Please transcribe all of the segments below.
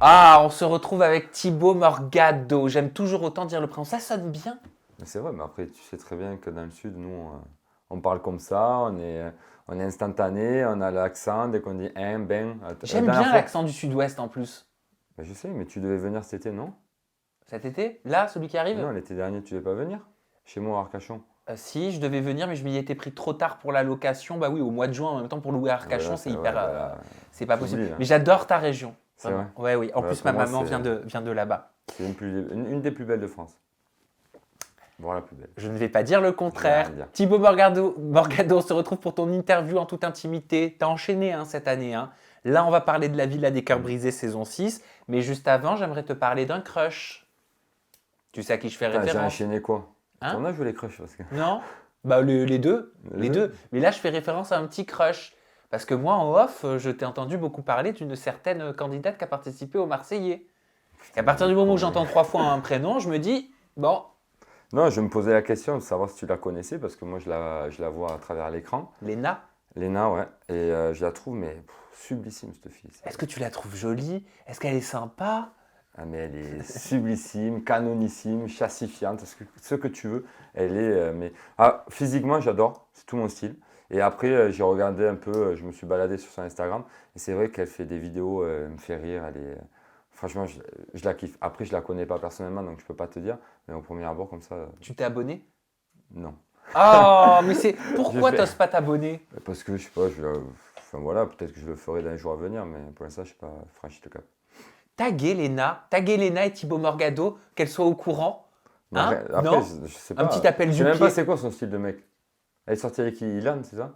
Ah, on se retrouve avec Thibaut Morgado. J'aime toujours autant dire le prénom. Ça sonne bien. Mais c'est vrai, mais après, tu sais très bien que dans le sud, nous, on parle comme ça, on est instantané, on a l'accent, dès qu'on dit un, ben. La J'aime dernière bien fois, l'accent du sud-ouest en plus. ben, je sais, mais tu devais venir cet été, non? Cet été, là, celui qui Mais arrive. non, l'été dernier, tu devais pas venir? Chez moi, à Arcachon. Si, je devais venir, mais je m'y étais pris trop tard pour la location. Bah oui, au mois de juin, en même temps, pour louer à Ah, ben Arcachon, là, c'est ouais, hyper. ben là, C'est pas tu possible. oublies, là. Mais j'adore ta région. C'est Vraiment. vrai. Ouais, oui. En Ouais, plus, pour ma moi, maman vient de là-bas. c'est une des plus belles de France. Voire la plus belle. Je ne vais pas dire le Je vais contraire. rien dire. Thibaut Morgado, on se retrouve pour ton interview en toute intimité. T'as enchaîné cette année. Là, on va parler de la Villa des cœurs brisés, saison 6. Mais juste avant, j'aimerais te parler d'un crush. Tu sais à qui je fais Putain, j'ai référence? enchaîné quoi? Hein? Tournage ou les crushs parce que... Non? Bah, les deux. Les Les deux. deux. Mais là, je fais référence à un petit crush. Parce que moi, en off, je t'ai entendu beaucoup parler d'une certaine candidate qui a participé au Marseillais. Et à partir du moment où j'entends 3 fois un prénom, je me dis, bon, Non, je me posais la question de savoir si tu la connaissais parce que moi je la vois à travers l'écran. Léna, Léna, ouais. Et je la trouve mais sublissime cette fille. est-ce que tu la trouves jolie? Est-ce qu'elle est sympa? Ah, mais elle est sublissime, canonissime, chassifiante, ce que tu veux. Elle est. Physiquement, j'adore, c'est tout mon style. Et après, j'ai regardé un peu, je me suis baladé sur son Instagram. Et c'est vrai qu'elle fait des vidéos, elle me fait rire. Franchement, je la kiffe. Après, je la connais pas personnellement, donc je peux pas te dire. Mais au premier abord, comme ça, Tu t'es abonné? non. Oh, mais c'est pourquoi Je vais- t'oses pas t'abonner? Parce que je sais pas, enfin voilà, peut-être que je le ferai dans les jours à venir, mais pour l'instant, je sais pas franchi le cap. Taguer Léna et Thibaut Morgado, qu'elles soient au courant. Mais Hein? après, Non? je sais Un pas. petit appel Je sais du même pas pied. c'est quoi son style de mec. Elle est sortie avec qui? Ilan, c'est ça?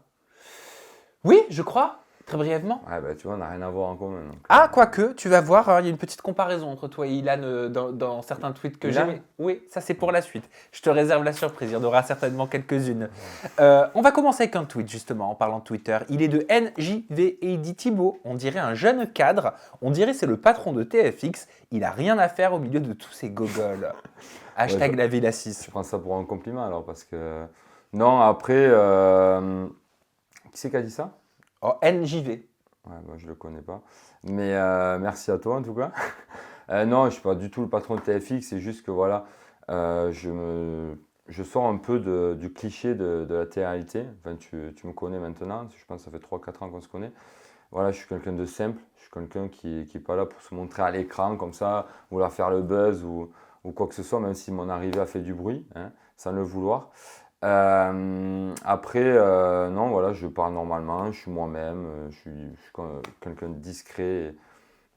Oui, je crois, très brièvement. Ouais, bah tu vois, on n'a rien à voir en commun. Donc, Ah, quoique, tu vas voir, il y a une petite comparaison entre toi et Ilan dans certains tweets que Ilan j'ai. Oui, ça c'est pour la suite. Je te réserve la surprise, il y en aura certainement quelques-unes. On va commencer avec un tweet justement, en parlant de Twitter. Il est de NJV et il dit Thibaut, on dirait un jeune cadre, on dirait c'est le patron de TFX, il a rien à faire au milieu de tous ces gogoles. Hashtag Ouais, la Villa je 6. prends ça pour un compliment alors parce que. Non, après, qui c'est qui a dit ça? Oh, NJV. Ouais, moi je le connais pas. Mais merci à toi en tout cas. Non, je suis pas du tout le patron de TFX, c'est juste que voilà, je sors un peu du cliché de la télé-réalité. Enfin, tu me connais maintenant, je pense que ça fait 3 4 ans qu'on se connaît. Voilà, je suis quelqu'un de simple, je suis quelqu'un qui n'est pas là pour se montrer à l'écran comme ça, vouloir faire le buzz ou quoi que ce soit, même si mon arrivée a fait du bruit, hein, sans le vouloir. Après, non, voilà, je parle normalement, je suis moi-même, je suis quelqu'un de discret,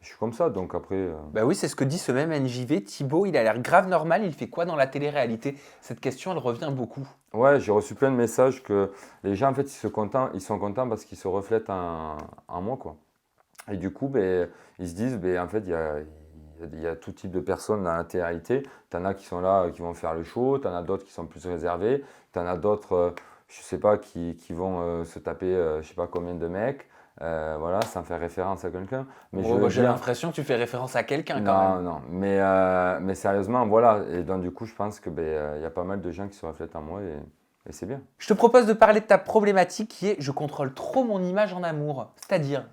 je suis comme ça, donc après, Bah oui, c'est ce que dit ce même NJV. Thibaut, il a l'air grave normal, il fait quoi dans la télé-réalité? Cette question, elle revient beaucoup. ouais, j'ai reçu plein de messages que les gens, en fait, ils sont contents parce qu'ils se reflètent en moi, quoi. Et du coup, ben, ils se disent, ben, en fait, il y a tout type de personnes dans la télé-réalité. Tu en as qui sont là, qui vont faire le show, tu en as d'autres qui sont plus réservés, tu en as d'autres, je sais pas, qui vont se taper, je sais pas combien de mecs, voilà, sans faire référence à quelqu'un. Mais je Oh, veux bah, j'ai dire, l'impression que tu fais référence à quelqu'un quand non, même. non, mais sérieusement, voilà. Et donc, du coup, je pense que ben, il y a pas mal de gens qui se reflètent en moi et c'est bien. Je te propose de parler de ta problématique qui est je contrôle trop mon image en amour. C'est-à-dire,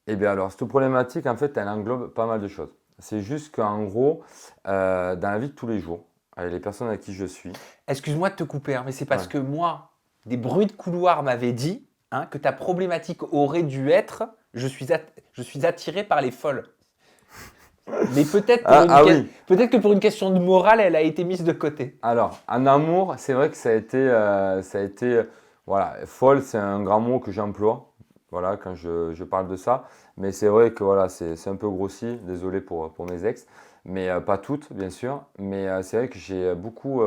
Eh bien alors, cette problématique, en fait, elle englobe pas mal de choses. C'est juste qu'en gros, dans la vie de tous les jours, avec les personnes avec qui je suis, excuse-moi de te couper, mais c'est parce ouais. que moi, des bruits de couloir m'avaient dit que ta problématique aurait dû être je suis attiré par les folles. Mais peut-être Oui. peut-être que pour une question de morale, elle a été mise de côté. Alors, en amour, c'est vrai que ça a été, voilà, folle, c'est un grand mot que j'emploie, voilà, quand je parle de ça. Mais c'est vrai que voilà, c'est un peu grossi, désolé pour mes ex, mais pas toutes, bien sûr. Mais c'est vrai que j'ai beaucoup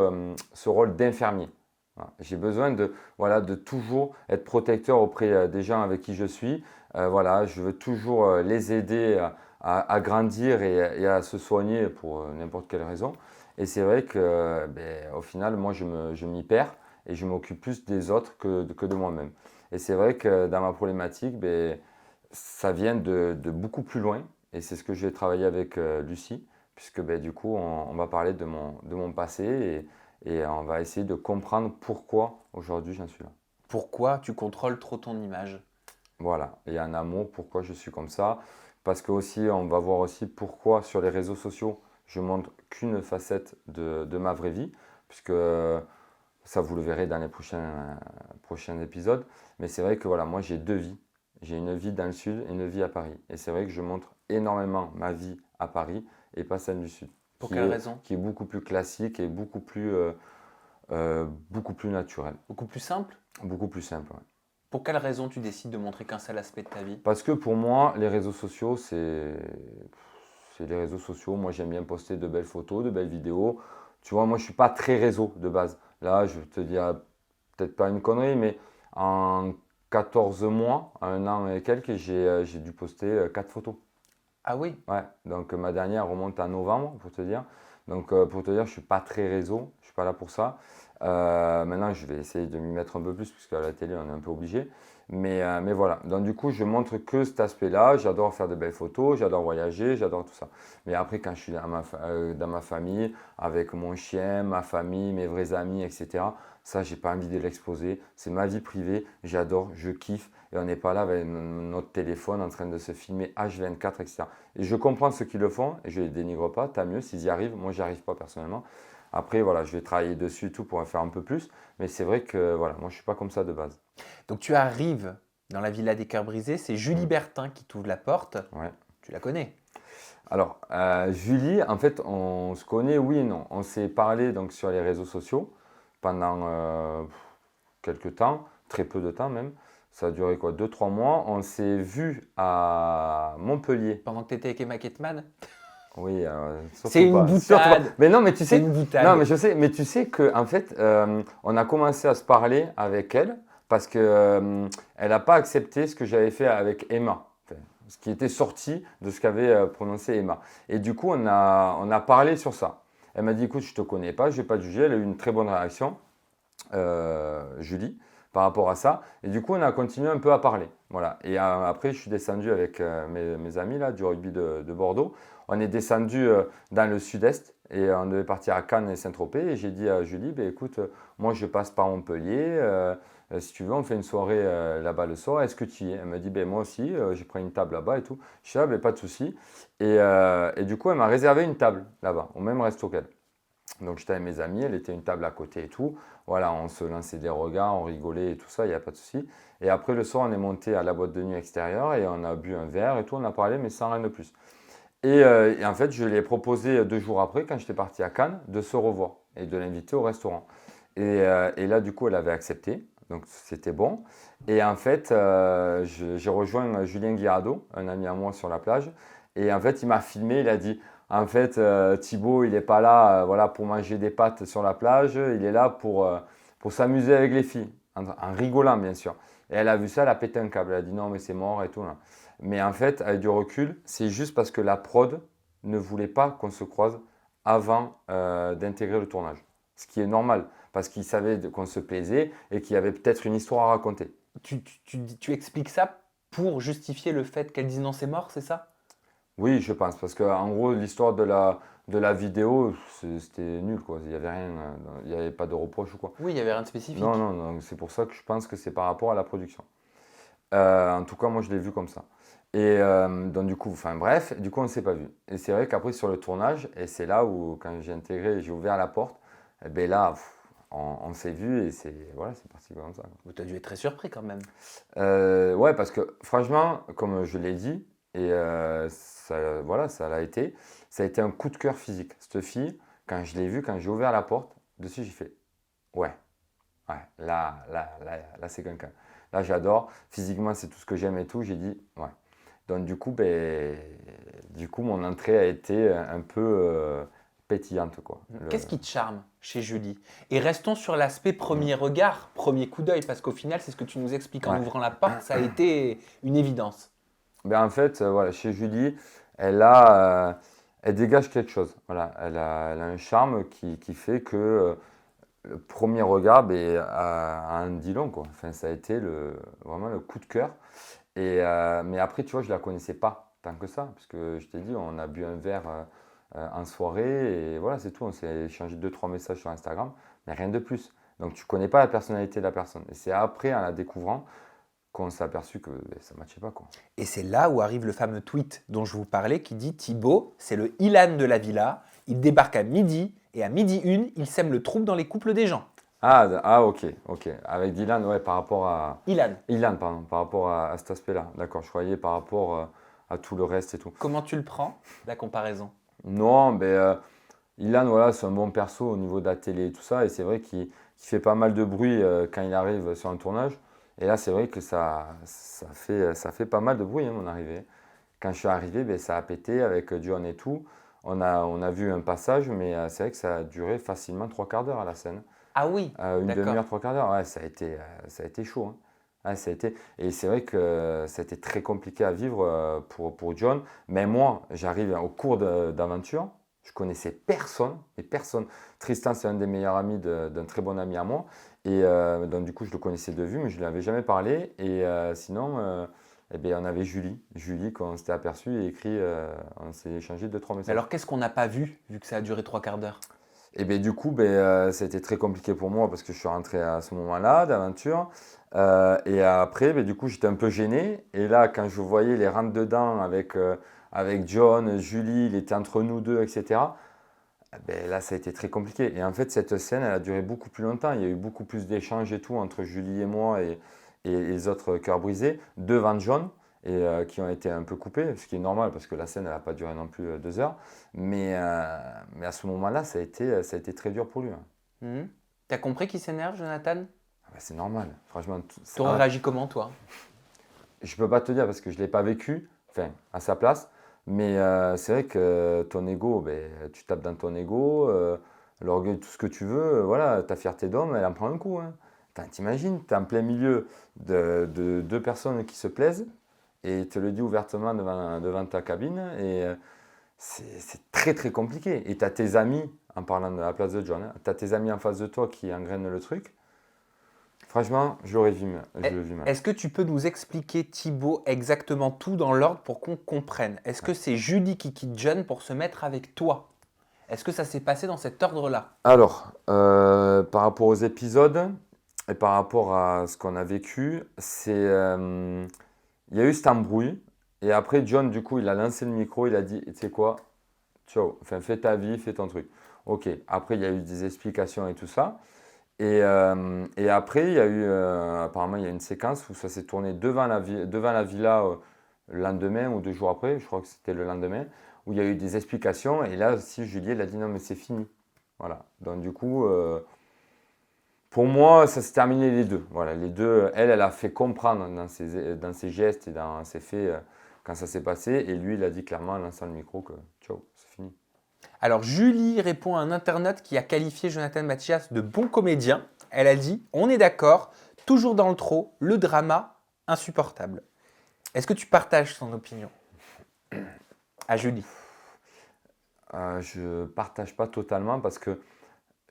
ce rôle d'infirmier. Voilà. J'ai besoin voilà, de toujours être protecteur auprès des gens avec qui je suis. Voilà, je veux toujours les aider à grandir et à se soigner pour n'importe quelle raison. Et c'est vrai que, ben, au final, moi, je m'y perds et je m'occupe plus des autres que de moi-même. Et c'est vrai que dans ma problématique, ben, ça vient de beaucoup plus loin. Et c'est ce que je vais travailler avec Lucie, puisque ben, du coup, on va parler de mon passé et on va essayer de comprendre pourquoi aujourd'hui j'en suis là. Pourquoi tu contrôles trop ton image? Voilà. Et en amour, pourquoi je suis comme ça. parce que aussi, on va voir aussi pourquoi sur les réseaux sociaux, je montre qu'une facette de ma vraie vie, puisque ça, vous le verrez dans les prochains épisodes. Mais c'est vrai que voilà, moi, j'ai deux vies. J'ai une vie dans le sud et une vie à Paris. Et c'est vrai que je montre énormément ma vie à Paris et pas celle du sud. Pour quelle raison? Qui est beaucoup plus classique et beaucoup plus naturelle. Beaucoup plus simple? Beaucoup plus simple, ouais. Pour quelle raison tu décides de montrer qu'un seul aspect de ta vie? Parce que pour moi, les réseaux sociaux, c'est les réseaux sociaux. Moi, j'aime bien poster de belles photos, de belles vidéos. Tu vois, moi, je ne suis pas très réseau de base. Là, je te dis peut-être pas une connerie, mais en 14 mois, un an et quelques, j'ai dû poster 4 photos. Ah oui? Ouais, donc ma dernière remonte à novembre, pour te dire. Donc, pour te dire, je ne suis pas très réseau, je ne suis pas là pour ça. Maintenant, je vais essayer de m'y mettre un peu plus, puisque à la télé, on est un peu obligé. Mais voilà. Donc, du coup, je montre que cet aspect-là. J'adore faire de belles photos, j'adore voyager, j'adore tout ça. Mais après, quand je suis dans ma famille, avec mon chien, ma famille, mes vrais amis, etc., ça, j'ai pas envie de l'exposer. C'est ma vie privée, j'adore, je kiffe. Et on n'est pas là avec notre téléphone en train de se filmer H24, etc. Et je comprends ceux qui le font, et je ne les dénigre pas, tant mieux s'ils y arrivent. Moi, j'y arrive pas personnellement. Après, voilà, je vais travailler dessus et tout pour en faire un peu plus. Mais c'est vrai que voilà, moi, je ne suis pas comme ça de base. Donc tu arrives dans la Villa des Cœurs Brisés, c'est Julie Bertin qui t'ouvre la porte. Ouais. Tu la connais? Alors, Julie, en fait, on se connaît, oui et non. On s'est parlé donc, sur les réseaux sociaux pendant quelques temps, très peu de temps même. Ça a duré quoi, 2-3 mois. On s'est vu à Montpellier. Pendant que tu étais avec Emma Ketman? Oui, C'est une boutade. Mais non, mais tu C'est sais, une boutade. non, mais je sais, mais tu sais que en fait, on a commencé à se parler avec elle parce que elle n'a pas accepté ce que j'avais fait avec Emma, enfin, ce qui était sorti de ce qu'avait prononcé Emma. Et du coup, on a parlé sur ça. Elle m'a dit, écoute, je te connais pas, je vais pas te juger. Elle a eu une très bonne réaction, Julie, par rapport à ça. Et du coup, on a continué un peu à parler. Voilà. Et après, je suis descendu avec mes amis là, du rugby de Bordeaux. On est descendu dans le sud-est et on devait partir à Cannes et Saint-Tropez. Et j'ai dit à Julie, ben, écoute, moi je passe par Montpellier. Si tu veux, on fait une soirée là-bas le soir. Est-ce que tu y es? Elle m'a dit, ben, moi aussi, j'ai pris une table là-bas et tout. Je dis, ah, ben, pas de souci. Et du coup, elle m'a réservé une table là-bas, au même resto qu'elle. Donc j'étais avec mes amis, elle était une table à côté et tout. Voilà, on se lançait des regards, on rigolait et tout ça, il n'y a pas de souci. Et après le soir, on est monté à la boîte de nuit extérieure et on a bu un verre et tout, on a parlé, mais sans rien de plus. Et en fait, je lui ai proposé 2 jours après, quand j'étais parti à Cannes, de se revoir et de l'inviter au restaurant. Et là, du coup, elle avait accepté, donc c'était bon. Et en fait, j'ai rejoint Julien Guirado, un ami à moi sur la plage. Et en fait, il m'a filmé, il a dit, en fait, Thibaut, il n'est pas là voilà, pour manger des pâtes sur la plage, il est là pour s'amuser avec les filles, en rigolant, bien sûr. Et elle a vu ça, elle a pété un câble, elle a dit non, mais c'est mort et tout. Là. Mais en fait, avec du recul, c'est juste parce que la prod ne voulait pas qu'on se croise avant d'intégrer le tournage. Ce qui est normal, parce qu'ils savaient qu'on se plaisait et qu'il y avait peut-être une histoire à raconter. Tu expliques ça pour justifier le fait qu'elle dise non, c'est mort, c'est ça? Oui, je pense, parce qu'en gros, l'histoire de la vidéo, c'était nul, quoi. Il n'y avait rien, il n'y avait pas de reproche ou quoi. Oui, il n'y avait rien de spécifique. Non, non, non, c'est pour ça que je pense que c'est par rapport à la production. En tout cas, moi, je l'ai vu comme ça. Et donc, du coup, enfin bref, du coup, on ne s'est pas vu. Et c'est vrai qu'après, sur le tournage, et c'est là où, quand j'ai intégré, j'ai ouvert la porte, et bien là, on s'est vu et voilà, c'est parti comme ça. Tu as dû être très surpris quand même. Ouais, parce que franchement, comme je l'ai dit, et ça, voilà, ça a été un coup de cœur physique. Cette fille, quand je l'ai vue, quand j'ai ouvert la porte, dessus, j'ai fait, ouais, ouais, là, c'est quelqu'un. Là, j'adore. Physiquement, c'est tout ce que j'aime et tout. J'ai dit, ouais. Donc, du coup, mon entrée a été un peu pétillante, quoi. Qu'est-ce qui te charme chez Julie? Et restons sur l'aspect premier regard, premier coup d'œil, parce qu'au final, c'est ce que tu nous expliques en Ouais. ouvrant la porte, ça a été une évidence. Ben, en fait, voilà, chez Julie, elle dégage quelque chose. Voilà, elle a un charme qui fait que le premier regard a un dit long, quoi. Enfin, ça a été vraiment le coup de cœur. Mais après, tu vois, je ne la connaissais pas tant que ça, parce que je t'ai dit, on a bu un verre en soirée et voilà, c'est tout. On s'est échangé 2-3 messages sur Instagram, mais rien de plus. Donc, tu ne connais pas la personnalité de la personne. Et c'est après, en la découvrant, qu'on s'est aperçu que ça ne matchait pas, quoi. Et c'est là où arrive le fameux tweet dont je vous parlais qui dit Thibaut, c'est le Ilan de la villa, il débarque à midi et à midi une, il sème le trouble dans les couples des gens. Ok. Avec Dylan, ouais, par rapport à. Ilan, Ilan, pardon, par rapport à cet aspect-là. D'accord, je croyais par rapport à tout le reste et tout. comment tu le prends, la comparaison? Non, Ilan, voilà, c'est un bon perso au niveau de la télé et tout ça. Et c'est vrai qu'il fait pas mal de bruit quand il arrive sur un tournage. Et là, c'est vrai que ça fait pas mal de bruit, hein, mon arrivée. Quand je suis arrivé, ça a pété avec John et tout. On a vu un passage, mais c'est vrai que ça a duré facilement 3/4 d'heure à la scène. Ah oui, Une d'accord. demi-heure, 3/4 d'heure, ouais, ça a été chaud, hein. Ouais, et c'est vrai que ça a été très compliqué à vivre pour John. Mais moi, j'arrive au cours d'aventure, je connaissais personne, et personne. Tristan, c'est un des meilleurs amis d'un très bon ami à moi. Et donc, du coup, je le connaissais de vue, mais je ne lui avais jamais parlé. Et sinon, on avait Julie, quand on s'était aperçu et écrit, on s'est échangé 2-3 Mais messages. alors qu'est-ce qu'on n'a pas vu que ça a duré 3/4 d'heure? Et du coup, ça a été très compliqué pour moi parce que je suis rentré à ce moment-là d'aventure. Et après, du coup, j'étais un peu gêné. Et là, quand je voyais les rentre-dedans avec John, Julie, il était entre nous deux, etc. Là, ça a été très compliqué. Et en fait, cette scène, elle a duré beaucoup plus longtemps. Il y a eu beaucoup plus d'échanges et tout entre Julie et moi et les autres cœurs brisés devant John et qui ont été un peu coupés, ce qui est normal parce que la scène, elle n'a pas duré non plus 2 heures. Mais à ce moment-là, ça a été très dur pour lui, hein. T'as compris qu'il s'énerve, Jonathan? C'est normal, franchement. T'aurais réagi comment, toi? Je peux pas te dire parce que je ne l'ai pas vécu, enfin, à sa place. Mais c'est vrai que ton ego, tu tapes dans ton ego, l'orgueil, tout ce que tu veux, voilà, ta fierté d'homme, elle en prend un coup, hein. T'imagines, tu es en plein milieu de deux personnes qui se plaisent et te le dis ouvertement devant ta cabine et c'est très très compliqué. Et tu as tes amis, en parlant de la place de John, tu as tes amis en face de toi qui engrainent le truc. Franchement, je l'aurais vu mal. Est-ce que tu peux nous expliquer, Thibaut, exactement tout dans l'ordre pour qu'on comprenne? Est-ce que c'est Julie qui quitte John pour se mettre avec toi? Est-ce que ça s'est passé dans cet ordre-là? Alors, par rapport aux épisodes et par rapport à ce qu'on a vécu, il y a eu cette embrouille. Et après, John, du coup, il a lancé le micro, il a dit, tu sais quoi, ciao, enfin, fais ta vie, fais ton truc. Ok, après, il y a eu des explications et tout ça. Et après, il y a eu, apparemment, il y a une séquence où ça s'est tourné devant la villa le lendemain ou 2 jours après, je crois que c'était le lendemain, où il y a eu des explications. Et là aussi, Julie, elle a dit non, mais c'est fini. Voilà. Donc, du coup, pour moi, ça s'est terminé les deux. Voilà, les deux, elle a fait comprendre dans ses gestes et dans ses faits quand ça s'est passé. Et lui, il a dit clairement en lançant le micro que ciao, c'est fini. Alors, Julie répond à un internaute qui a qualifié Jonathan Mathias de bon comédien. Elle a dit « On est d'accord, toujours dans le trop, le drama, insupportable ». Est-ce que tu partages son opinion à Julie? Je partage pas totalement parce que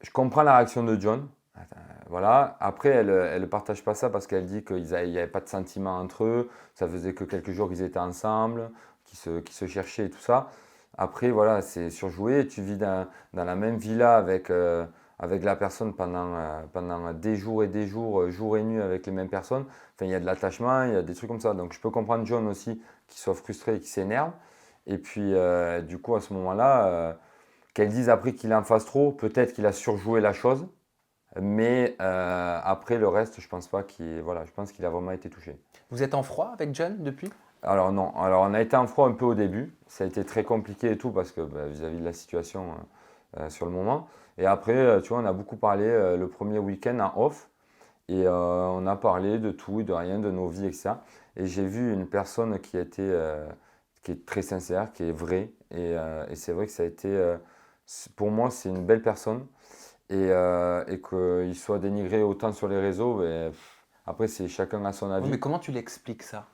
je comprends la réaction de John. Voilà. Après, elle ne partage pas ça parce qu'elle dit qu'il n'y avait pas de sentiment entre eux. Ça faisait que quelques jours qu'ils étaient ensemble, qu'ils se cherchaient et tout ça. Après, voilà, c'est surjoué. Tu vis dans la même villa avec la personne pendant des jours et des jours, jour et nuit avec les mêmes personnes. Enfin, il y a de l'attachement, il y a des trucs comme ça. Donc, je peux comprendre John aussi qui soit frustré et qui s'énerve. Et puis, du coup, à ce moment-là, qu'elle dise après qu'il en fasse trop, peut-être qu'il a surjoué la chose. Mais après, le reste, je pense pas je pense qu'il a vraiment été touché. Vous êtes en froid avec John depuis? Alors non, alors on a été en froid un peu au début, ça a été très compliqué et tout parce que vis-à-vis de la situation sur le moment. Et après, tu vois, on a beaucoup parlé le premier week-end en off et on a parlé de tout et de rien, de nos vies, etc. Et j'ai vu une personne qui est très sincère, qui est vraie et c'est vrai que ça a été, pour moi, c'est une belle personne et qu'il soit dénigré autant sur les réseaux, après, c'est chacun à son avis. Oui, mais comment tu l'expliques ça?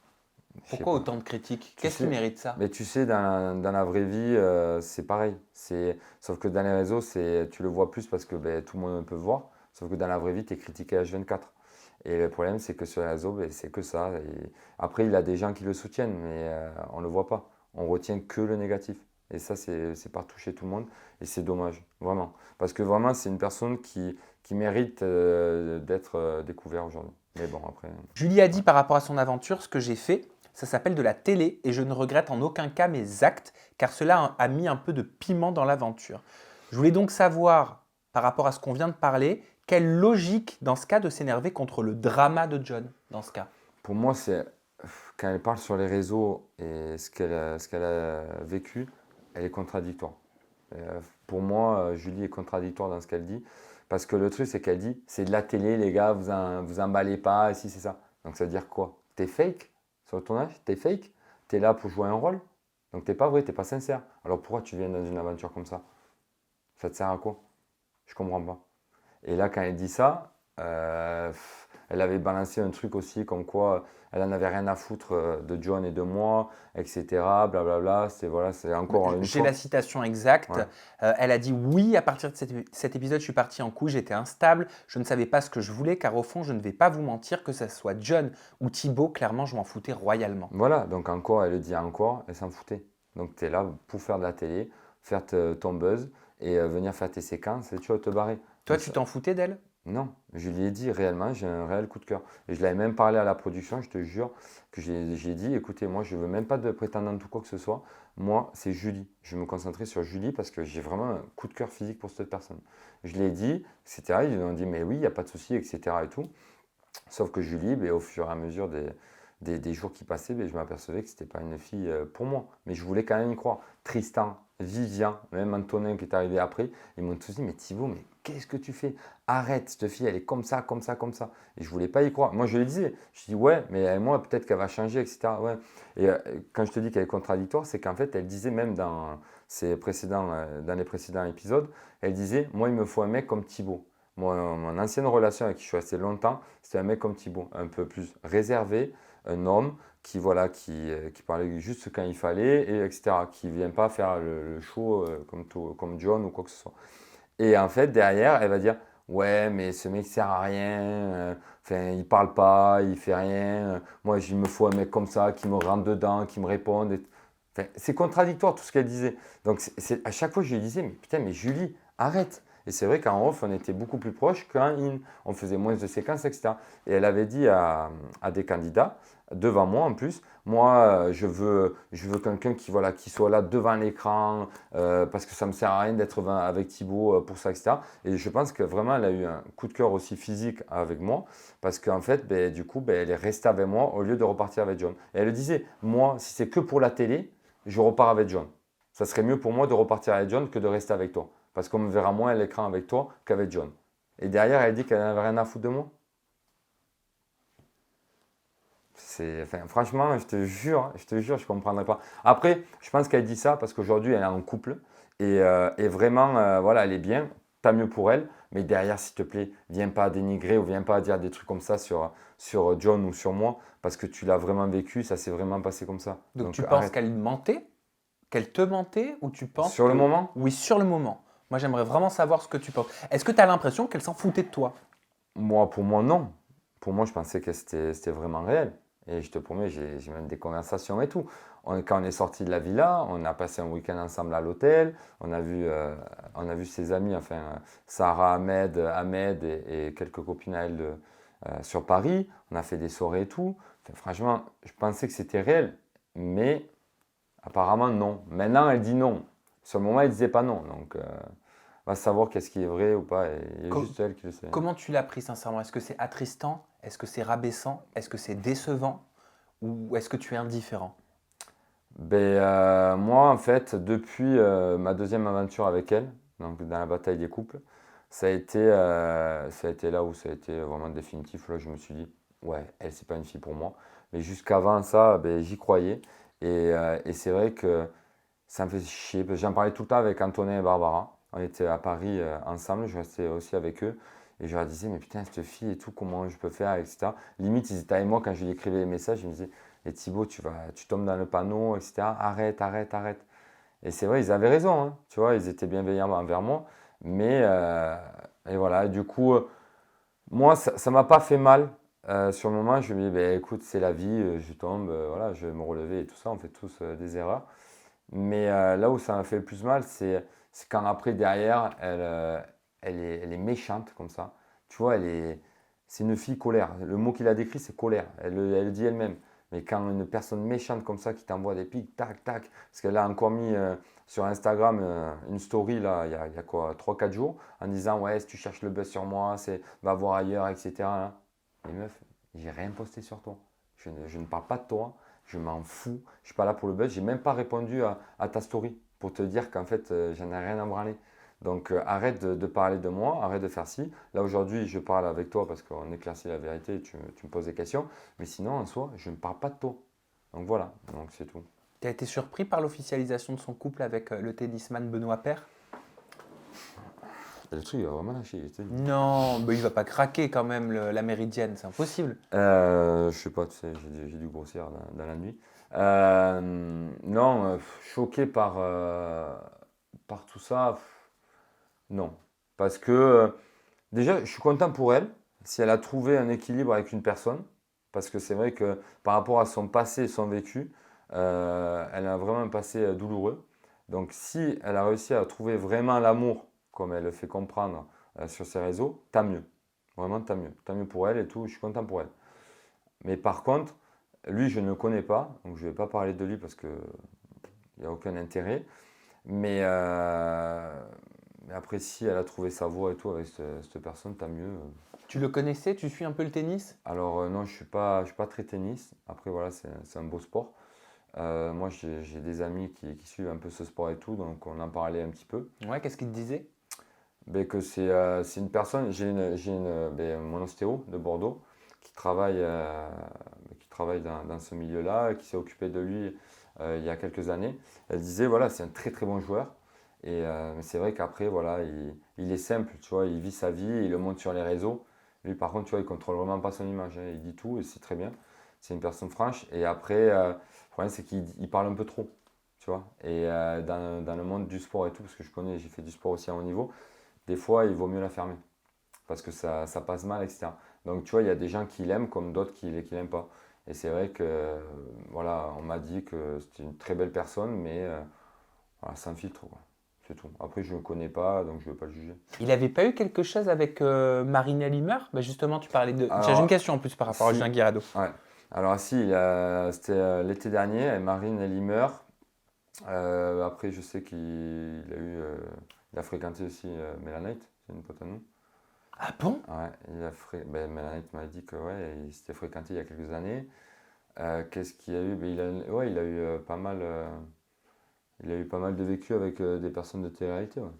Pourquoi autant de critiques? Qu'est-ce qui mérite ça? Mais tu sais, dans la vraie vie, c'est pareil. Sauf que dans les réseaux, tu le vois plus parce que tout le monde peut voir. Sauf que dans la vraie vie, tu es critiqué H24. Et le problème, c'est que sur les réseaux, c'est que ça. Et après, il a des gens qui le soutiennent, mais on ne le voit pas. On retient que le négatif. Et ça, c'est partout chez tout le monde. Et c'est dommage, vraiment. Parce que vraiment, c'est une personne qui mérite d'être découverte aujourd'hui. Mais bon, après. Julie a dit par rapport à son aventure, ce que j'ai fait, ça s'appelle de la télé et je ne regrette en aucun cas mes actes car cela a mis un peu de piment dans l'aventure. Je voulais donc savoir, par rapport à ce qu'on vient de parler, quelle logique dans ce cas de s'énerver contre le drama de John dans ce cas. Pour moi, c'est quand elle parle sur les réseaux et ce qu'elle a vécu, elle est contradictoire. Pour moi, Julie est contradictoire dans ce qu'elle dit. Parce que le truc, c'est qu'elle dit, c'est de la télé, les gars, vous emballez pas, et si c'est ça. Donc ça veut dire quoi? T'es fake sur le tournage? T'es fake? T'es là pour jouer un rôle? Donc t'es pas vrai, t'es pas sincère. Alors pourquoi tu viens dans une aventure comme ça? Ça te sert à quoi? Je comprends pas. Et là, quand elle dit ça, elle avait balancé un truc aussi comme quoi elle en avait rien à foutre de John et de moi, etc. Blablabla. C'est voilà, c'est encore une J'ai fois. la citation exacte. Ouais. Elle a dit oui, à partir de cet épisode, je suis partie en couille, j'étais instable, je ne savais pas ce que je voulais, car au fond, je ne vais pas vous mentir, que ce soit John ou Thibaut, clairement, je m'en foutais royalement. Voilà, donc encore, elle le dit encore, elle s'en foutait. Donc tu es là pour faire de la télé, faire ton buzz et venir faire tes séquences et tu vas te barrer. Toi, Donc, tu t'en foutais d'elle? non, je lui ai dit réellement, j'ai un réel coup de cœur. Et je l'avais même parlé à la production, je te jure, que j'ai dit, écoutez, moi je veux même pas de prétendante ou quoi que ce soit. Moi, c'est Julie. Je vais me concentrer sur Julie parce que j'ai vraiment un coup de cœur physique pour cette personne. Je l'ai dit, etc. Ils ont dit, mais oui, il n'y a pas de souci, etc. et tout. Sauf que Julie, ben, au fur et à mesure des jours qui passaient, ben, je m'apercevais que ce n'était pas une fille pour moi. Mais je voulais quand même y croire. Tristan, Vivian, même Antonin qui est arrivé après, ils m'ont tous dit, mais Thibaut, mais qu'est-ce que tu fais? Arrête, cette fille, elle est comme ça, comme ça, comme ça. Et je voulais pas y croire. Moi, je le disais. Je dis, ouais, mais moi, peut-être qu'elle va changer, etc. Ouais. Et quand je te dis qu'elle est contradictoire, c'est qu'en fait, elle disait même dans les précédents épisodes, elle disait, moi, il me faut un mec comme Thibaut. Mon ancienne relation avec qui je suis resté longtemps, c'était un mec comme Thibaut, un peu plus réservé, un homme qui, voilà, qui parlait juste quand il fallait, et etc. Qui ne vient pas faire le show comme John ou quoi que ce soit. Et en fait, derrière, elle va dire, ouais, mais ce mec sert à rien, enfin, il parle pas, il fait rien, moi, il me faut un mec comme ça qui me rentre dedans, qui me réponde. Enfin, c'est contradictoire tout ce qu'elle disait. Donc, à chaque fois, je lui disais, mais putain, mais Julie, arrête. Et c'est vrai qu'en off, on était beaucoup plus proches qu'en in. On faisait moins de séquences, etc. Et elle avait dit à des candidats, devant moi en plus, moi, je veux quelqu'un qui, voilà, qui soit là devant l'écran, parce que ça ne me sert à rien d'être avec Thibaut pour ça, etc. Et je pense que vraiment, elle a eu un coup de cœur aussi physique avec moi, parce qu'en fait, ben, du coup, ben, elle est restée avec moi au lieu de repartir avec John. Et elle disait, moi, si c'est que pour la télé, je repars avec John. Ça serait mieux pour moi de repartir avec John que de rester avec toi. Parce qu'on me verra moins à l'écran avec toi qu'avec John. Et derrière, elle dit qu'elle n'avait rien à foutre de moi. Enfin, franchement, je ne comprendrais pas. Après, je pense qu'elle dit ça parce qu'aujourd'hui, elle est en couple. Et vraiment, voilà, elle est bien. Tant mieux pour elle. Mais derrière, s'il te plaît, viens pas dénigrer ou viens pas dire des trucs comme ça sur John ou sur moi. Parce que tu l'as vraiment vécu, ça s'est vraiment passé comme ça. Donc tu penses arrête. qu'elle mentait? Qu'elle te mentait? Ou tu penses Sur le que... moment, Oui, sur le moment. Moi, j'aimerais vraiment savoir ce que tu penses. Est-ce que tu as l'impression qu'elle s'en foutait de toi? pour moi, non. Pour moi, je pensais que c'était vraiment réel. Et je te promets, j'ai même des conversations et tout. Quand on est sorti de la villa, on a passé un week-end ensemble à l'hôtel. On a vu ses amis, enfin, Sarah, Ahmed et quelques copines à elle sur Paris. On a fait des soirées et tout. Enfin, franchement, je pensais que c'était réel. Mais apparemment, non. Maintenant, elle dit non. Sur le moment, elle disait pas non. Donc, on va savoir qu'est-ce qui est vrai ou pas. Et il y a Co- juste elle qui le sait. Comment tu l'as pris sincèrement? Est-ce que c'est attristant? Est-ce que c'est rabaissant? Est-ce que c'est décevant? Ou est-ce que tu es indifférent? Ben, moi, en fait, depuis ma deuxième aventure avec elle, donc dans la bataille des couples, ça a été là où ça a été vraiment définitif. Là, je me suis dit, ouais, elle, c'est pas une fille pour moi. Mais jusqu'avant ça, ben, j'y croyais. Et c'est vrai que ça me fait chier. Parce que j'en parlais tout le temps avec Antonin et Barbara. On était à Paris ensemble, je restais aussi avec eux. Et je leur disais, mais putain, cette fille et tout, comment je peux faire, etc. Limite, ils étaient avec moi quand je lui écrivais les messages. Ils me disaient, et Thibaut, tu tombes dans le panneau, etc. Arrête, arrête, arrête. Et c'est vrai, ils avaient raison, hein. Tu vois, ils étaient bienveillants envers moi. Mais, et voilà, du coup, moi, ça ne m'a pas fait mal. Sur le moment, je me dis, ben, écoute, c'est la vie, je tombe, voilà, je vais me relever et tout ça, on fait tous des erreurs. Mais là où ça m'a fait le plus mal, c'est quand après, derrière, elle est méchante comme ça. Tu vois, c'est une fille colère. Le mot qu'il a décrit, c'est colère. Elle le dit elle-même. Mais quand une personne méchante comme ça qui t'envoie des pics, tac, tac, parce qu'elle a encore mis sur Instagram une story là, il y a quoi, 3-4 jours, en disant ouais, si tu cherches le buzz sur moi, va voir ailleurs, etc. Là. Mais meuf, j'ai rien posté sur toi. Je ne parle pas de toi, je m'en fous. Je suis pas là pour le buzz. J'ai même pas répondu à ta story pour te dire qu'en fait, j'en ai rien à branler. Donc arrête de parler de moi, arrête de faire ci. Là aujourd'hui, je parle avec toi parce qu'on éclaircit la vérité, tu me poses des questions. Mais sinon, en soi, je ne parle pas de toi. Donc voilà, donc c'est tout. Tu as été surpris par l'officialisation de son couple avec le tennisman Benoît Paire? Le truc, il va vraiment lâcher. Non, mais il va pas craquer quand même la Méridienne, c'est impossible. Je sais pas, tu sais, j'ai dû grossir dans la nuit. Non, choqué par tout ça, non. Parce que déjà, je suis content pour elle si elle a trouvé un équilibre avec une personne. Parce que c'est vrai que par rapport à son passé et son vécu, elle a vraiment un passé douloureux. Donc si elle a réussi à trouver vraiment l'amour, comme elle le fait comprendre sur ses réseaux, tant mieux. Vraiment, tant mieux. Tant mieux pour elle et tout, je suis content pour elle. Mais par contre, lui, je ne le connais pas, donc je ne vais pas parler de lui parce qu'il n'y a aucun intérêt. Mais après, si elle a trouvé sa voie et tout avec cette personne, tant mieux. Tu le connaissais? Tu suis un peu le tennis? Alors non, je suis pas très tennis. Après, voilà, c'est un beau sport. Moi, j'ai des amis qui suivent un peu ce sport et tout, donc on en parlait un petit peu. Ouais, qu'est-ce qu'il te disait? Ben, que c'est une personne, mon ostéo de Bordeaux qui travaille dans ce milieu-là, qui s'est occupé de lui il y a quelques années. Elle disait, voilà, c'est un très très bon joueur. Mais c'est vrai qu'après, voilà, il est simple, tu vois, il vit sa vie, il le monte sur les réseaux. Lui, par contre, tu vois, il contrôle vraiment pas son image, hein. Il dit tout et c'est très bien. C'est une personne franche. Et après, le problème, c'est qu'il parle un peu trop, tu vois. Et dans le monde du sport et tout, parce que je connais, j'ai fait du sport aussi à haut niveau, des fois, il vaut mieux la fermer parce que ça passe mal, etc. Donc, tu vois, il y a des gens qui l'aiment comme d'autres qui ne l'aiment pas. Et c'est vrai que, voilà, on m'a dit que c'était une très belle personne, mais voilà, sans filtre, quoi. C'est tout. Après, je ne le connais pas, donc je ne vais pas le juger. Il n'avait pas eu quelque chose avec Marina Limer? Bah justement, tu parlais de. J'ai une Alors, question en plus par rapport à si, Julien Guirado. ouais. Alors, si, c'était l'été dernier, avec Marine Elimer. Après, je sais il a fréquenté aussi Mélanite, c'est une pote à nous. Ah bon? Ouais, Mélanite m'a dit que ouais, il s'était fréquenté il y a quelques années. Qu'est-ce qu'il y a eu? Ouais, il a eu pas mal de vécu avec des personnes de télé-réalité. Ouais.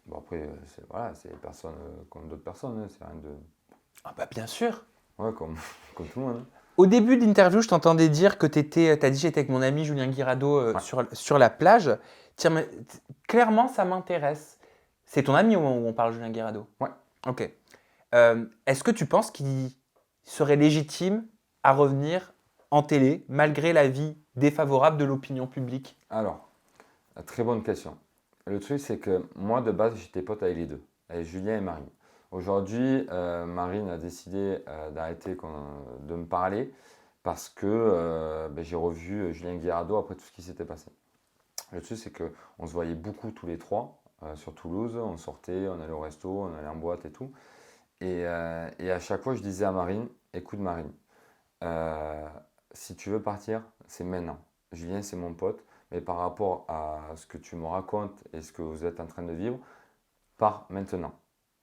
Bon, après, voilà, c'est des personnes comme d'autres personnes, hein, c'est rien de. Ah bah bien sûr. Ouais, comme tout le monde. Hein. Au début de l'interview, je t'entendais dire que tu as dit j'étais avec mon ami Julien Guirado Ouais. sur la plage. Tiens, mais, clairement, ça m'intéresse. C'est ton ami au moment où on parle Julien Guirado? Ouais. Ok. Est-ce que tu penses qu'il serait légitime à revenir en télé malgré l'avis défavorable de l'opinion publique? Alors, très bonne question. Le truc, c'est que moi, de base, j'étais pote avec les deux, avec Julien et Marine. Aujourd'hui, Marine a décidé d'arrêter de me parler parce que j'ai revu Julien Guirado après tout ce qui s'était passé. Le truc, c'est qu'on se voyait beaucoup tous les trois sur Toulouse. On sortait, on allait au resto, on allait en boîte et tout. Et à chaque fois, je disais à Marine, écoute Marine, euh, si tu veux partir, c'est maintenant. Julien, c'est mon pote, mais par rapport à ce que tu me racontes et ce que vous êtes en train de vivre, pars maintenant.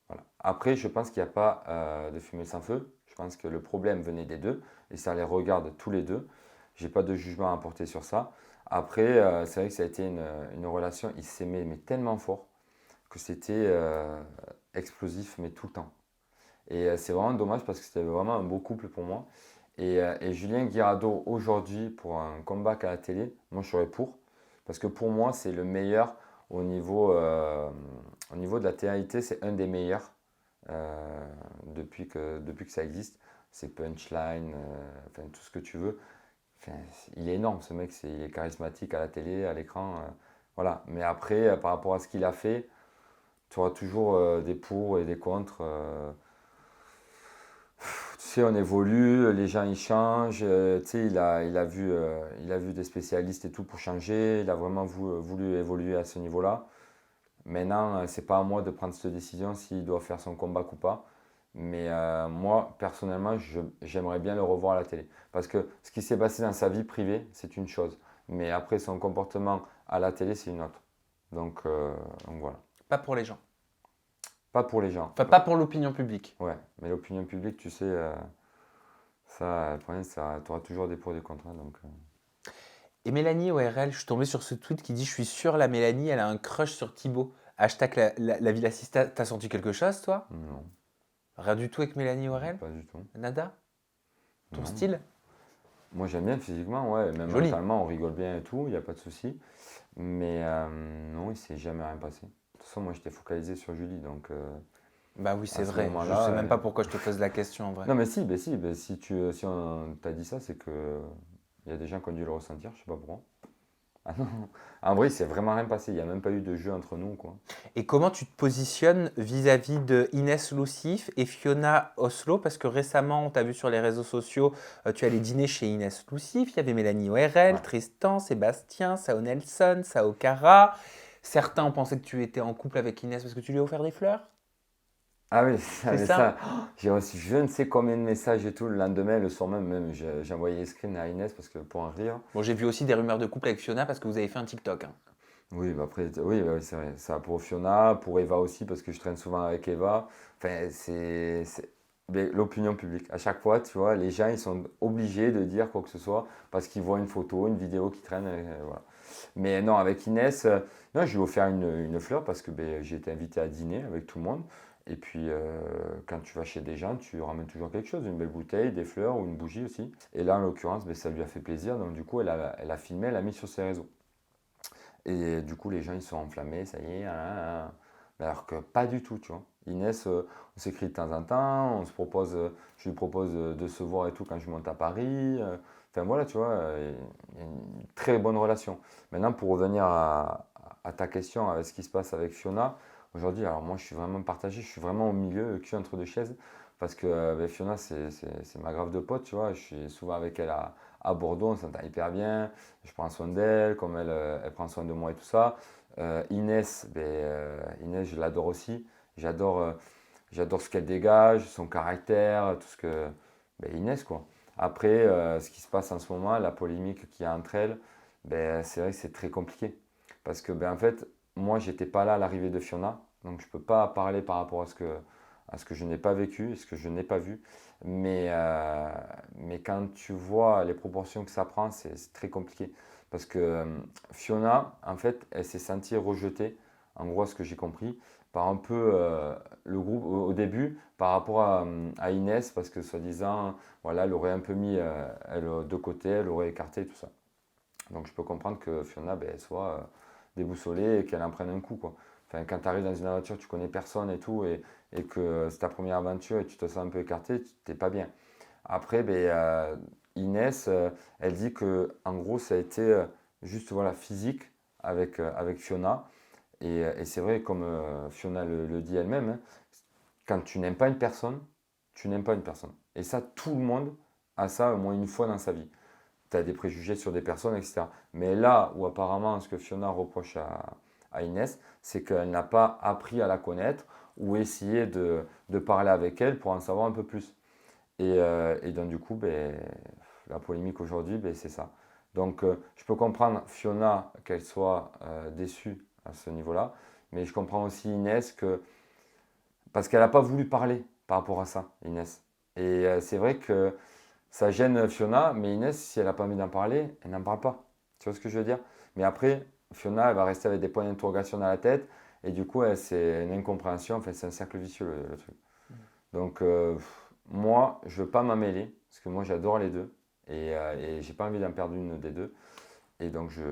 Voilà. Après, je pense qu'il n'y a pas de fumée sans feu. Je pense que le problème venait des deux et ça les regarde tous les deux. Je n'ai pas de jugement à apporter sur ça. Après, c'est vrai que ça a été une relation, ils s'aimaient mais tellement fort que c'était explosif, mais tout le temps. Et c'est vraiment dommage parce que c'était vraiment un beau couple pour moi. Et Julien Guirado, aujourd'hui, pour un comeback à la télé, moi je serais pour. Parce que pour moi, c'est le meilleur au niveau de la télé-réalité, c'est un des meilleurs depuis que ça existe. C'est punchline, enfin, tout ce que tu veux. Enfin, il est énorme, ce mec, il est charismatique à la télé, à l'écran. Voilà. Mais après, par rapport à ce qu'il a fait, tu auras toujours des pour et des contre. Tu sais, on évolue, les gens ils changent. Tu sais, il a vu des spécialistes et tout pour changer. Il a vraiment voulu évoluer à ce niveau-là. Maintenant, c'est pas à moi de prendre cette décision s'il doit faire son combat ou pas. Mais moi, personnellement, j'aimerais bien le revoir à la télé. Parce que ce qui s'est passé dans sa vie privée, c'est une chose. Mais après, son comportement à la télé, c'est une autre. Donc voilà. Pas pour les gens. Pas pour les gens. Enfin, pas pour l'opinion publique. Ouais, mais l'opinion publique, tu sais, ça, le problème, tu auras toujours des pour et des contre. Et Mélanie ORL, je suis tombé sur ce tweet qui dit « Je suis sûre, la Mélanie, elle a un crush sur Thibaut. » Hashtag la Villa 6. T'as senti quelque chose, toi? Non, Rien du tout avec Mélanie ORL? pas du tout. Nada? Ton Non. style? Moi, j'aime bien physiquement, ouais. Même Joli. mentalement, on rigole bien et tout, il n'y a pas de souci. Mais non, il ne s'est jamais rien passé. De toute façon, moi, j'étais focalisé sur Julie, donc... Bah oui, c'est à ce vrai. Je moment-là, sais même pas pourquoi je te pose la question, en vrai. Non, mais si, si on t'a dit ça, c'est que il y a des gens qui ont dû le ressentir, je sais pas pourquoi. Ah non, en vrai, il s'est vraiment rien passé, il n'y a même pas eu de jeu entre nous, quoi. Et comment tu te positionnes vis-à-vis de Inès Loussif et Fiona Oslo? Parce que récemment, on t'a vu sur les réseaux sociaux, tu allais dîner chez Inès Loussif, il y avait Mélanie ORL, Ouais. Tristan, Sébastien, Sao Nelson, Sao Cara. Certains ont pensé que tu étais en couple avec Inès parce que tu lui as offert des fleurs. Ah oui, C'est mais ça? j'ai reçu je ne sais combien de messages et tout le lendemain, le soir même, j'ai envoyé les screens à Inès parce que pour en rire. Bon, j'ai vu aussi des rumeurs de couple avec Fiona parce que vous avez fait un TikTok, hein. Oui, bah après, oui, bah oui, c'est vrai. Ça pour Fiona, pour Eva aussi, parce que je traîne souvent avec Eva. Enfin, mais l'opinion publique. À chaque fois, tu vois, les gens, ils sont obligés de dire quoi que ce soit parce qu'ils voient une photo, une vidéo qui traîne, voilà. Mais non, avec Inès, non, je lui ai offert une fleur parce que ben, j'ai été invité à dîner avec tout le monde. Et puis, quand tu vas chez des gens, tu ramènes toujours quelque chose, une belle bouteille, des fleurs ou une bougie aussi. Et là, en l'occurrence, ben, ça lui a fait plaisir. Donc, du coup, elle a filmé, elle a mis sur ses réseaux. Et du coup, les gens, ils sont enflammés, ça y est. Alors que pas du tout, tu vois. Inès, on s'écrit de temps en temps, je lui propose de se voir et tout quand je monte à Paris. Enfin voilà, tu vois, il y a une très bonne relation. Maintenant, pour revenir à ta question, à ce qui se passe avec Fiona, aujourd'hui, alors moi, je suis vraiment partagé, je suis vraiment au milieu, le cul entre deux chaises, parce que ben, Fiona, c'est ma grave de pote, tu vois. Je suis souvent avec elle à Bordeaux, on s'entend hyper bien, je prends soin d'elle, comme elle prend soin de moi et tout ça. Inès, Inès, je l'adore aussi. J'adore ce qu'elle dégage, son caractère, tout ce que. Inès, quoi. Après, ce qui se passe en ce moment, la polémique qu'il y a entre elles, c'est vrai que c'est très compliqué. Parce que, en fait, moi, j'étais pas là à l'arrivée de Fiona, donc je peux pas parler par rapport à ce que je n'ai pas vécu, ce que je n'ai pas vu. Mais quand tu vois les proportions que ça prend, c'est très compliqué. Parce que Fiona, en fait, elle s'est sentie rejetée, en gros, ce que j'ai compris, par un peu le groupe au début, par rapport à Inès, parce que soi-disant, voilà, elle aurait un peu mis elle de côté, elle aurait écarté tout ça. Donc je peux comprendre que Fiona elle soit déboussolée et qu'elle en prenne un coup, quoi. Enfin, quand tu arrives dans une aventure, tu connais personne et tout, et que c'est ta première aventure et tu te sens un peu écarté, tu n'es pas bien. Après, Inès, elle dit que en gros, ça a été juste voilà, physique avec Fiona. Et c'est vrai, comme Fiona le dit elle-même, hein, quand tu n'aimes pas une personne, tu n'aimes pas une personne. Et ça, tout le monde a ça au moins une fois dans sa vie. Tu as des préjugés sur des personnes, etc. Mais là où apparemment ce que Fiona reproche à Inès, c'est qu'elle n'a pas appris à la connaître ou essayé de parler avec elle pour en savoir un peu plus. Et donc du coup, la polémique aujourd'hui, c'est ça. Donc je peux comprendre Fiona qu'elle soit déçue à ce niveau-là, mais je comprends aussi Inès parce qu'elle n'a pas voulu parler par rapport à ça, Inès. Et c'est vrai que ça gêne Fiona, mais Inès, si elle n'a pas envie d'en parler, elle n'en parle pas. Tu vois ce que je veux dire? Mais après, Fiona, elle va rester avec des points d'interrogation dans la tête, et du coup, c'est une incompréhension, enfin, c'est un cercle vicieux le truc. Donc, moi, je ne veux pas m'en mêler, parce que moi, j'adore les deux, et j'ai pas envie d'en perdre une des deux. Et donc, je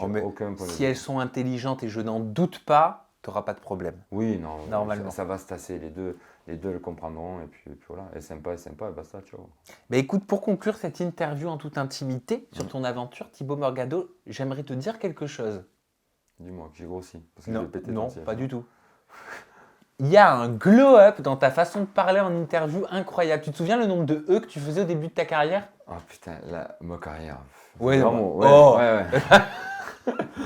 n'ai aucun point de Si vue. elles sont intelligentes, et je n'en doute pas, tu n'auras pas de problème. Oui, non, Normalement. ça va se tasser, les deux le comprendront, et puis voilà, elle est sympa, et basta, tu vois. Mais écoute, pour conclure cette interview en toute intimité sur ton aventure, Thibaut Morgado, j'aimerais te dire quelque chose. Dis-moi que j'ai grossi, parce que Non, j'ai pété non, ton siège. pas du tout. Il y a un glow-up dans ta façon de parler en interview incroyable. Tu te souviens le nombre de E que tu faisais au début de ta carrière? Oh putain, ma carrière. Ouais, Vraiment, oh. ouais.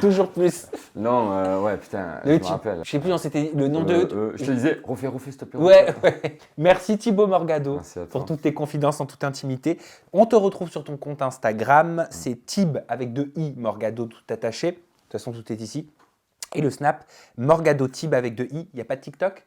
Toujours plus. Non, ouais, putain, Le je me type- rappelle. Je sais plus, on s'était le nom de. Je te disais, refais, s'il te plaît. Ouais, refais. ouais. Merci Thibaut Morgado Merci à toi. pour toutes tes confidences en toute intimité. On te retrouve sur ton compte Instagram, c'est Tib avec 2 i, Morgado tout attaché. De toute façon, tout est ici. Et le Snap, Morgado Tib avec 2 i. Il n'y a pas de TikTok?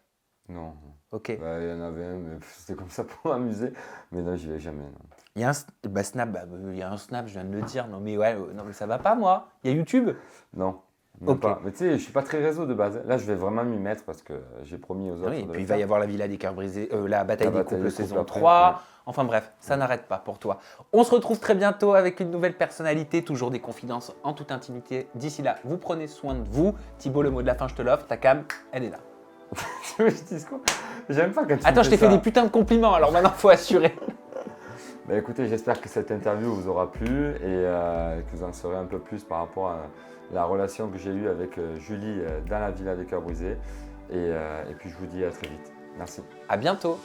Non. Ok. Bah, il y en avait un, mais c'était comme ça pour m'amuser. Mais non, j'y vais jamais. Non. Il y a un Snap, il y a un Snap, je viens de le dire. Non mais ouais, non mais ça va pas moi. Il y a YouTube? Non. Même Ok. pas. Mais tu sais, je suis pas très réseau de base. Là, je vais vraiment m'y mettre parce que j'ai promis aux autres. Oui, et de puis le il va y faire. avoir la Villa des Cœurs Brisés, la Bataille La des Bataille Couples des saison Couples après, 3. ouais. Enfin bref, ça n'arrête pas pour toi. On se retrouve très bientôt avec une nouvelle personnalité, toujours des confidences en toute intimité. D'ici là, vous prenez soin de vous. Thibaut, le mot de la fin, je te l'offre. Ta cam, elle est là. Tu veux que je dise quoi? J'aime pas quand tu Attends, me je fais t'ai fait ça. des putains de compliments, alors maintenant faut assurer. Bah, écoutez, j'espère que cette interview vous aura plu et que vous en saurez un peu plus par rapport à la relation que j'ai eue avec Julie dans la Villa des Cœurs Brisés. Et puis je vous dis à très vite. Merci. À bientôt.